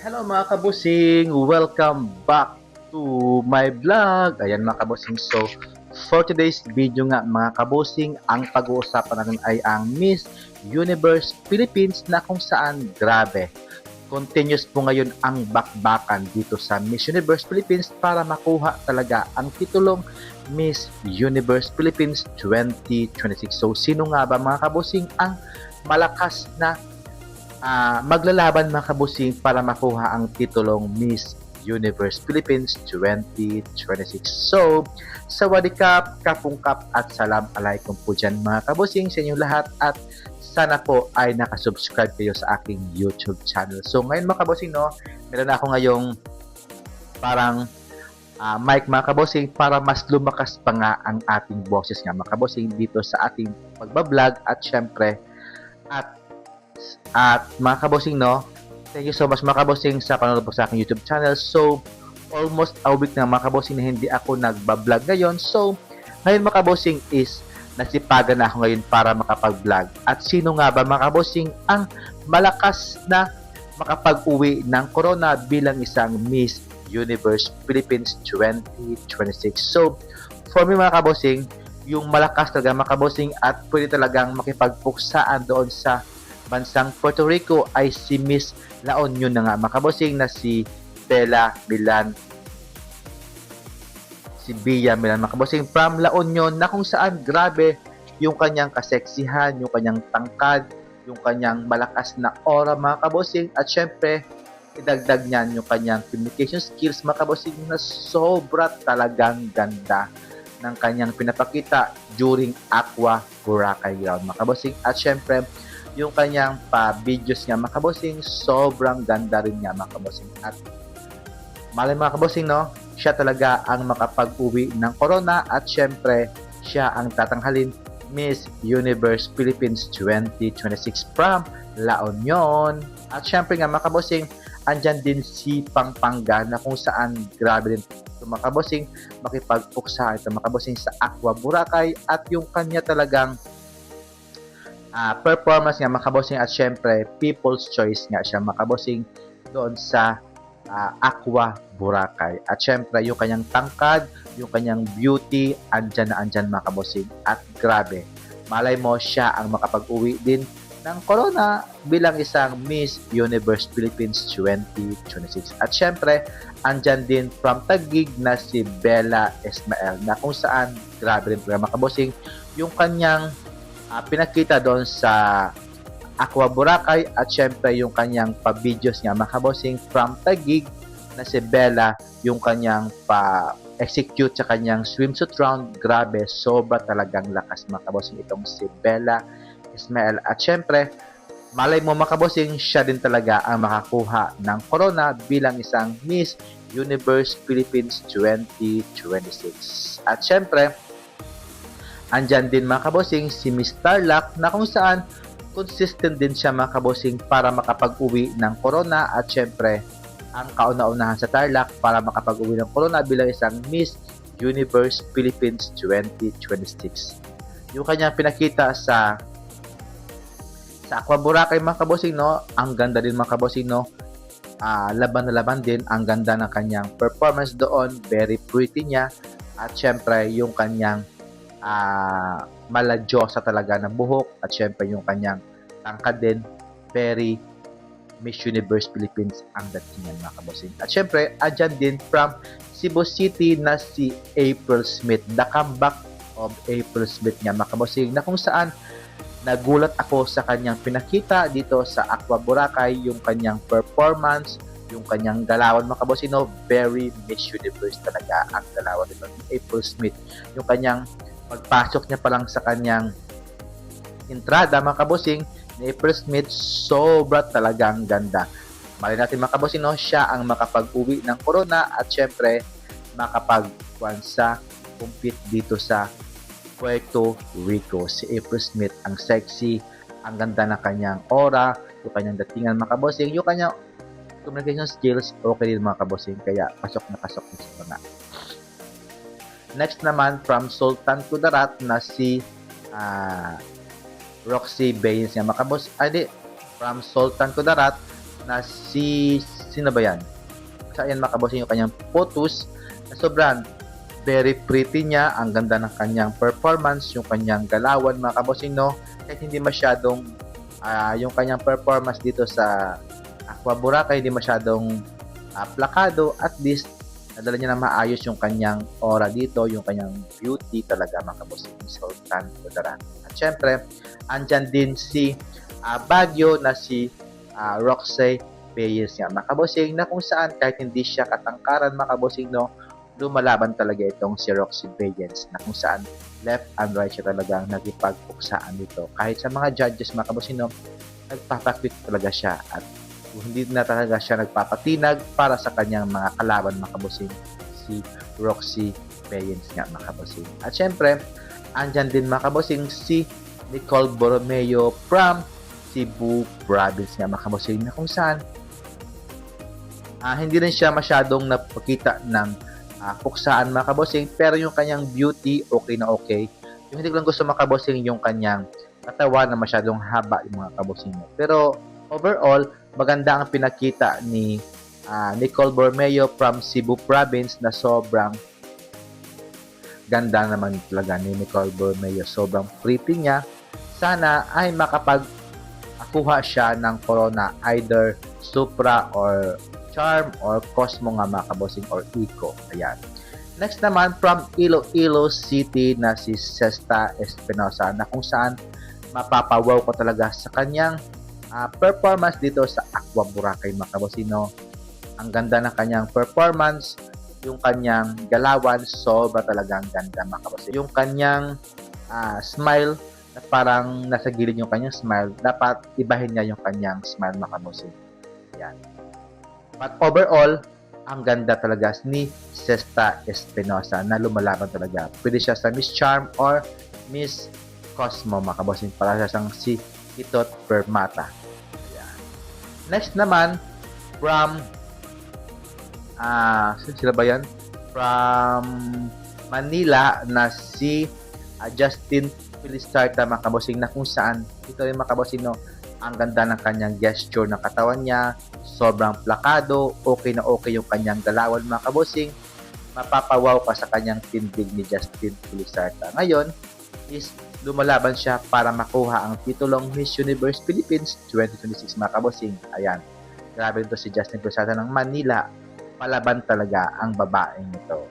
Hello mga kabusing! Welcome back to my vlog! Ayan mga kabusing, so for today's video nga mga kabusing, ang pag-uusapan natin ay ang Miss Universe Philippines na kung saan grabe. Continuous po ngayon ang bakbakan dito sa Miss Universe Philippines para makuha talaga ang titulong Miss Universe Philippines 2026. So sino nga ba mga kabusing ang malakas na maglalaban mga kabusing para makuha ang titulong Miss Universe Philippines 2026. So, sawadikap, kapungkap at salam alaikum po dyan mga kabusing sa inyong lahat at sana po ay nakasubscribe kayo sa aking YouTube channel. So, ngayon mga kabusing, no, meron ako ngayong parang mic mga kabusing para mas lumakas pa nga ang ating boses nga mga kabusing dito sa ating pagbablog at syempre at mga kabosing, no, thank you so much mga kabosing sa panonood po sa aking YouTube channel. So, almost a week na mga kabosing na hindi ako nagbablog ngayon. So, ngayon mga kabosing is nasipagan na ako ngayon para makapag-vlog. At sino nga ba mga kabosing ang malakas na makapag-uwi ng corona bilang isang Miss Universe Philippines 2026? So, for me mga kabosing, yung malakas talaga mga kabosing at pwede talagang makipagpuksaan doon sa bansang Puerto Rico ay si Miss La Union na nga mga kabosing na si Bella Milan. Si Bia Milan mga kabosing from La Union na kung saan grabe yung kanyang kaseksihan, yung kanyang tangkad, yung kanyang malakas na aura mga kabosing at syempre idagdag niyan yung kanyang communication skills mga kabosing na sobra talagang ganda ng kanyang pinapakita during Aqua Boracay Ground mga kabosing at syempre yung kanyang pa-videos nga mga kabosing, sobrang ganda rin nga mga kabosing. At malay mga kabosing, no, siya talaga ang makapag-uwi ng corona at syempre, siya ang tatanghalin Miss Universe Philippines 2026 from La Union. At syempre nga mga kabosing, andyan din si Pampanga na kung saan grabe din ito mga kabosing, makipag-uksa ito mga kabosing sa Aqua Boracay at yung kanya talagang performance nga mga kabosing at syempre people's choice nga siya mga kabosing doon sa Aqua Boracay at syempre yung kanyang tangkad, yung kanyang beauty andyan na andyan mga kabosing at grabe malay mo siya ang makapag-uwi din ng corona bilang isang Miss Universe Philippines 2026 at syempre andyan din from Taguig na si Bella Ismael na kung saan grabe rin mga kabosing yung kanyang pinakita doon sa Aqua Boracay at syempre yung kanyang pa-videos niya mga kabosing from Taguig na si Bella yung kanyang pa-execute sa kanyang swimsuit round grabe sobra talagang lakas mga kabosing itong si Bella Ismael at syempre malay mo mga kabosing siya din talaga ang makakuha ng corona bilang isang Miss Universe Philippines 2026 at syempre andyan din mga kabosing si Miss Tarlac na kung saan consistent din siya mga kabosing para makapag-uwi ng corona at syempre ang kauna-unahan sa Tarlac para makapag-uwi ng corona bilang isang Miss Universe Philippines 2026. Yung kanyang pinakita sa Aqua Boracay mga kabosing, no, ang ganda din mga kabosing, no, laban na laban din, ang ganda ng kanyang performance doon, very pretty niya at syempre yung kanyang maladyosa talaga ng buhok at syempre yung kanyang tangkad din very Miss Universe Philippines ang datingan mga kabosing at syempre andyan din from Cebu City na si April Smith, the comeback of April Smith nga mga kabosing na kung saan nagulat ako sa kanyang pinakita dito sa Aqua Boracay yung kanyang performance yung kanyang galawan mga kabosing, no, very Miss Universe talaga ang galawan nito ni April Smith yung kanyang pagpasok niya pa lang sa kanyang entrada mga kabosing ni April Smith sobra talagang ganda malay natin mga kabosing, no, siya ang makapag-uwi ng corona at syempre makapag-kuwan sa compete dito sa Puerto Rico si April Smith ang sexy ang ganda ng kanyang aura yung kanyang datingan mga kabosing yung kanyang communication skills okay din mga kabosing kaya pasok na sa corona. Next naman from Sultan Kudarat na si Roxy Baines nga makabos. From Sultan Kudarat na sino ba yan? So, ayan mga kabossing yung kanyang photos na sobrang very pretty niya, ang ganda ng kanyang performance, yung kanyang galawan mga kabossing, no? Kahit hindi masyadong yung kanyang performance dito sa Aqua Boracay, hindi masyadong plakado, at least nadala niya na maayos yung kanyang aura dito, yung kanyang beauty talaga mga kabossing, Sultan Kudarat. At syempre, andyan din si Baguio na si Roxy Reyes nga mga kabossing, na kung saan kahit hindi siya katangkaran mga kabossing, no, lumalaban talaga itong si Roxy Reyes, na kung saan left and right siya talagang nagipagpuksaan dito. Kahit sa mga judges mga kabossing, no, nagpapakwit talaga siya, at hindi na talaga siya nagpapatinag para sa kanyang mga kalaban mga kabossing, si Roxy Reyes nga mga kabossing. At syempre, andyan din mga kabossing si Nicole Borromeo from Cebu Province nga mga kabossing, na kung saan hindi rin siya masyadong napakita ng puksaan mga kabossing, pero yung kanyang beauty okay na okay. Yung hindi ko lang gusto mga kabossing yung kanyang katawan na masyadong haba yung mga kabossing. Pero overall, maganda ang pinakita ni Nicole Borromeo from Cebu Province, na sobrang ganda naman talaga ni Nicole Borromeo. Sobrang pretty niya. Sana ay makapagkuha siya ng corona, either Supra or Charm or Cosmo nga mga kabossing, or Eco. Ayan. Next naman, from Iloilo City na si Sesta Espinosa, na kung saan mapapawaw ko talaga sa kanyang performance dito sa Aqua Boracay mga kabossing, no. Ang ganda ng kanyang performance, yung kanyang galawan, sobra talagang ganda mga kabossing. Yung kanyang smile, na parang nasa gilid yung kanyang smile, dapat ibahin niya yung kanyang smile mga kabossing. Yan. But overall, ang ganda talaga ni Sesta Espinosa, na lumalaban talaga. Pwede siya sa Miss Charm or Miss Cosmo mga kabossing, para siya sang si Itot Permata. Ayan. Next naman, from sila ba yan? From Manila na si Justin Pilisarta mga kabossing, na kung saan ito rin mga kabossing, no, ang ganda ng kanyang gesture ng katawan niya, sobrang plakado, okay na okay yung kanyang galawan mga kabossing, mapapawaw ka sa kanyang tindig ni Justin Pilisarta. Ngayon is lumalaban siya para makuha ang titulong Miss Universe Philippines 2026 mga kabossing. Ayan, grabe ito si Justin Pilisarta ng Manila, palaban talaga ang babaeng ito.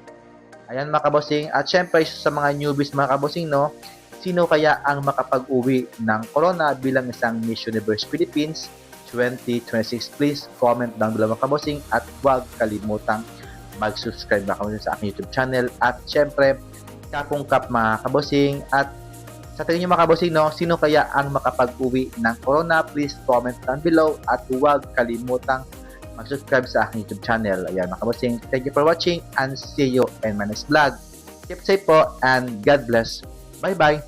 Ayan mga kabossing, at syempre sa mga newbies mga kabossing, no, sino kaya ang makapag-uwi ng corona bilang isang Miss Universe Philippines 2026? Please comment down below mga kabossing, at huwag kalimutang mag-subscribe mga kabossing sa aking YouTube channel. At syempre, kapungkap mga kabossing, at sa tingin nyo mga kabossing, no, sino kaya ang makapag-uwi ng corona? Please comment down below, at huwag kalimutang mag-subscribe sa aking YouTube channel. Ayan mga kabossing, thank you for watching, and see you in my next vlog. Keep safe po, and God bless. Bye-bye.